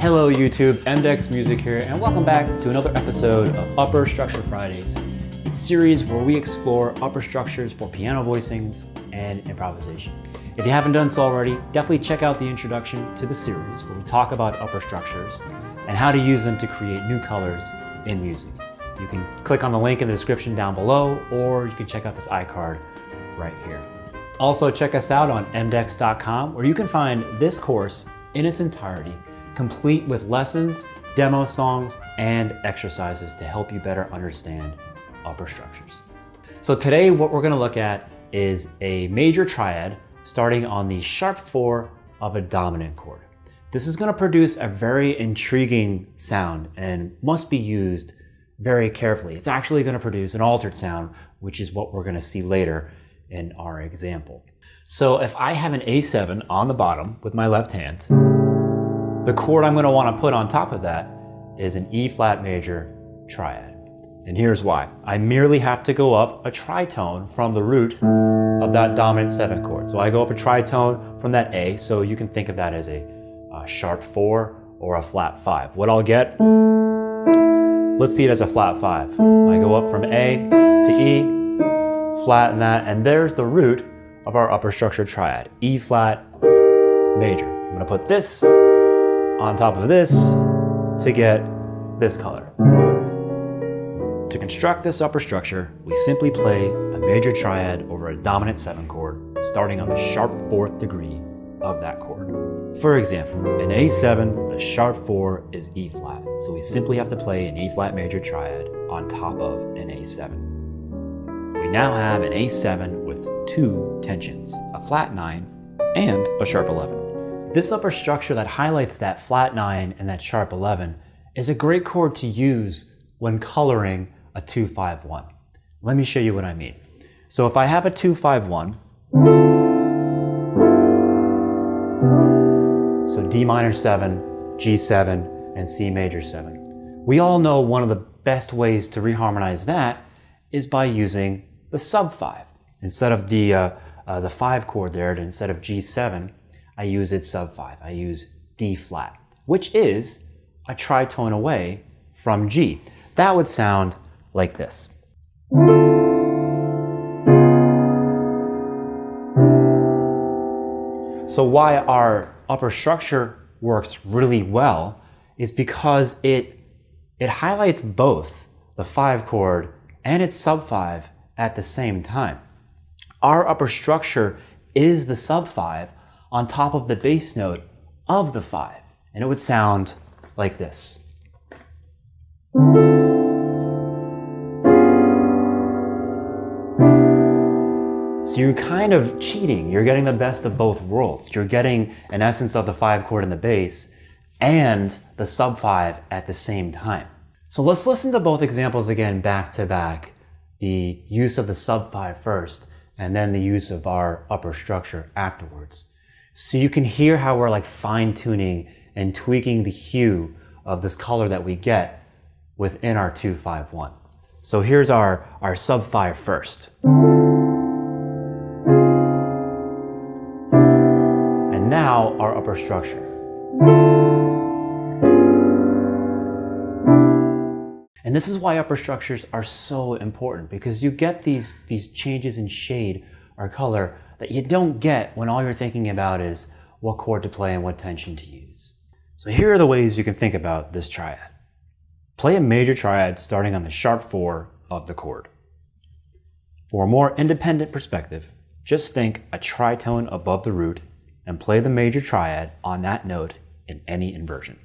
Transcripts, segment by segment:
Hello YouTube, MDEX Music here, and welcome back to another episode of Upper Structure Fridays, a series where we explore upper structures for piano voicings and improvisation. If you haven't done so already, definitely check out the introduction to the series where we talk about upper structures and how to use them to create new colors in music. You can click on the link in the description down below, or you can check out this iCard right here. Also check us out on mdex.com, where you can find this course in its entirety, complete with lessons, demo songs, and exercises to help you better understand upper structures. So today what we're going to look at is a major triad starting on the sharp 4 of a dominant chord. This is going to produce a very intriguing sound and must be used very carefully. It's actually going to produce an altered sound, which is what we're going to see later in our example. So if I have an A7 on the bottom with my left hand, the chord I'm going to want to put on top of that is an E flat major triad. And here's why. I merely have to go up a tritone from the root of that dominant 7 chord. So I go up a tritone from that A, so you can think of that as a sharp 4 or a flat 5. What I'll get, let's see it as a flat 5. I go up from A to E, flatten that, and there's the root of our upper structure triad, E flat major. I'm going to put this on top of this to get this color. To construct this upper structure, we simply play a major triad over a dominant 7 chord, starting on the sharp 4th degree of that chord. For example, in A7, the sharp 4 is E flat, so we simply have to play an E flat major triad on top of an A7. We now have an A7 with 2 tensions, a flat 9 and a sharp 11. This upper structure that highlights that flat 9 and that sharp 11 is a great chord to use when coloring a 2-5-1. Let me show you what I mean. So if I have a 2-5-1, so D minor 7, G7, and C major 7. We all know one of the best ways to reharmonize that is by using the sub 5. Instead of the 5 chord there, instead of G7, I use its sub 5. I use D flat, which is a tritone away from G. That would sound like this. So why our upper structure works really well is because it highlights both the 5 chord and its sub 5 at the same time. Our upper structure is the sub 5 on top of the bass note of the 5, and it would sound like this. So you're kind of cheating. You're getting the best of both worlds. You're getting an essence of the 5 chord in the bass and the sub 5 at the same time. So let's listen to both examples again back to back. The use of the sub 5 first, and then the use of our upper structure afterwards. So you can hear how we're like fine-tuning and tweaking the hue of this color that we get within our 2-5-1. So here's our sub 5 first. And now our upper structure. And this is why upper structures are so important, because you get these changes in shade or color that you don't get when all you're thinking about is what chord to play and what tension to use. So here are the ways you can think about this triad. Play a major triad starting on the sharp 4 of the chord. For a more independent perspective, just think a tritone above the root and play the major triad on that note in any inversion.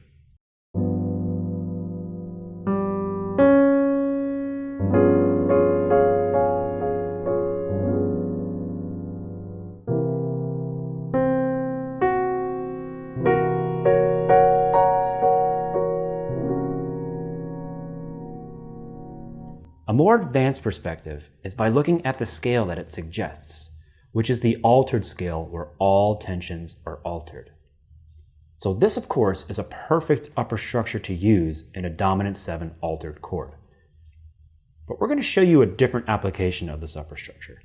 A more advanced perspective is by looking at the scale that it suggests, which is the altered scale where all tensions are altered. So this, of course, is a perfect upper structure to use in a dominant 7 altered chord. But we're going to show you a different application of this upper structure,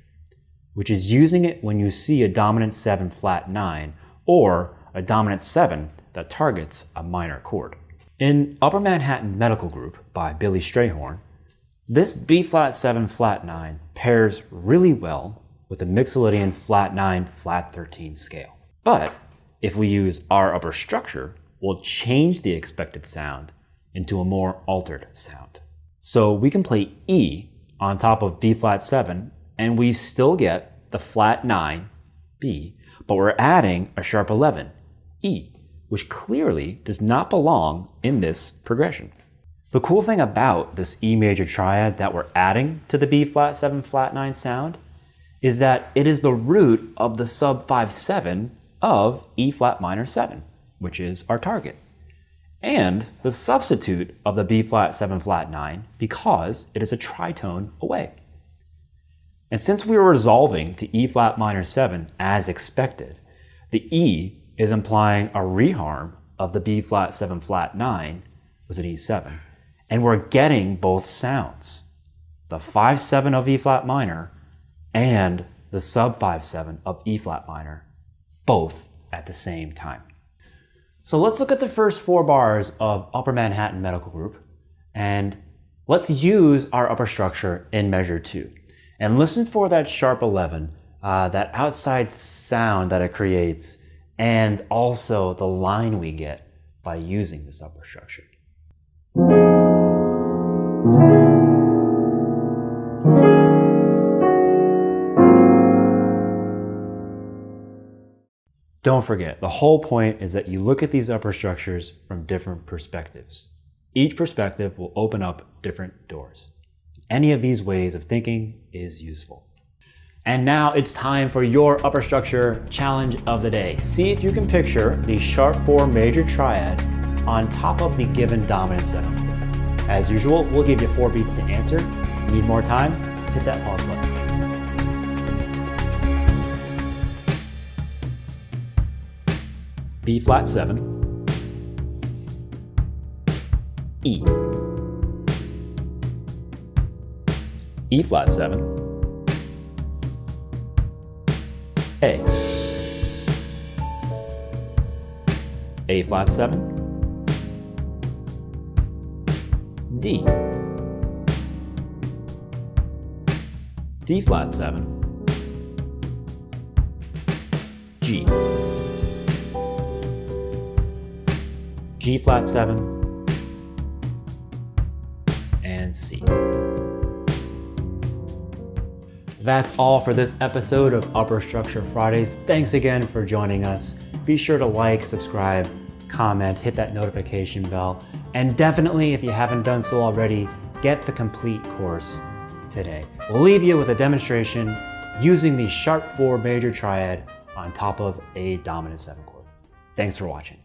which is using it when you see a dominant 7 flat 9 or a dominant 7 that targets a minor chord. In Upper Manhattan Medical Group by Billy Strayhorn, this B-flat 7 flat 9 pairs really well with the Mixolydian flat 9 flat 13 scale. But if we use our upper structure, we'll change the expected sound into a more altered sound. So we can play E on top of B-flat 7 and we still get the flat 9 B, but we're adding a sharp 11 E, which clearly does not belong in this progression. The cool thing about this E major triad that we're adding to the B-flat 7 flat 9 sound is that it is the root of the sub 5/7 of E flat minor 7, which is our target, and the substitute of the B-flat 7 flat 9 because it is a tritone away. And since we were resolving to E flat minor 7 as expected, the E is implying a reharm of the B-flat 7 flat 9 with an E7. And we're getting both sounds, the 5/7 of E flat minor and the sub 5/7 of E flat minor, both at the same time. So let's look at the first 4 bars of Upper Manhattan Medical Group, and let's use our upper structure in measure 2. And listen for that sharp 11, that outside sound that it creates, and also the line we get by using this upper structure. Don't forget, the whole point is that you look at these upper structures from different perspectives. Each perspective will open up different doors. Any of these ways of thinking is useful. And now it's time for your upper structure challenge of the day. See if you can picture the sharp 4 major triad on top of the given dominant 7. As usual, we'll give you 4 beats to answer. Need more time? Hit that pause button. B flat 7, E, E flat 7, A flat 7, D, D flat 7, G, G flat 7, and C. That's all for this episode of Upper Structure Fridays. Thanks again for joining us. Be sure to like, subscribe, comment, hit that notification bell, and definitely, if you haven't done so already, get the complete course today. We'll leave you with a demonstration using the sharp 4 major triad on top of a dominant 7 chord. Thanks for watching.